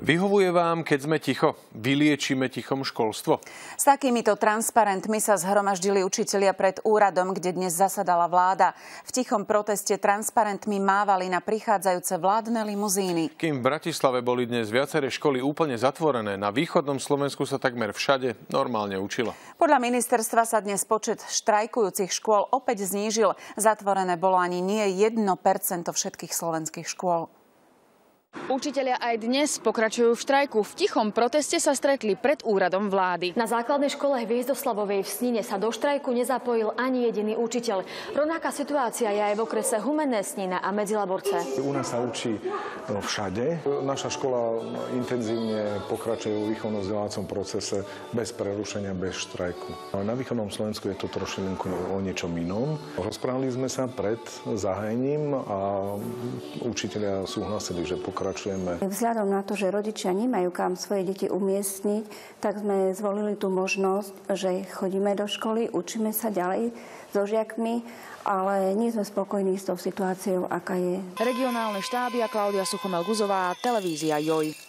Vyhovuje vám, keď sme ticho? Vyliečime tichom školstvo? S takýmito transparentmi sa zhromaždili učitelia pred úradom, kde dnes zasadala vláda. V tichom proteste transparentmi mávali na prichádzajúce vládne limuzíny. Kým v Bratislave boli dnes viaceré školy úplne zatvorené, na východnom Slovensku sa takmer všade normálne učilo. Podľa ministerstva sa dnes počet štrajkujúcich škôl opäť znížil. Zatvorené bolo ani nie 1% všetkých slovenských škôl. Učitelia aj dnes pokračujú v štrajku. V tichom proteste sa stretli pred úradom vlády. Na základnej škole Hviezdoslavovej v Snine sa do štrajku nezapojil ani jediný učiteľ. Rovnaká situácia je aj v okrese Humenné, Snina a Medzilaborce. U nás sa učí všade. Naša škola intenzívne pokračuje v výchovno-vzdelávacom procese bez prerušenia, bez štrajku. Na východnom Slovensku je to trošku o niečom inom. Rozprávali sme sa pred zahájením a učitelia súhlasili, že pokračujeme. Vzhľadom na to, že rodičia nemajú kam svoje deti umiestniť, tak sme zvolili tú možnosť, že chodíme do školy, učíme sa ďalej so žiakmi, ale nie sme spokojní s tou situáciou, aká je. Regionálne štáby a Klaudia Suchomel-Guzová, televízia JOJ.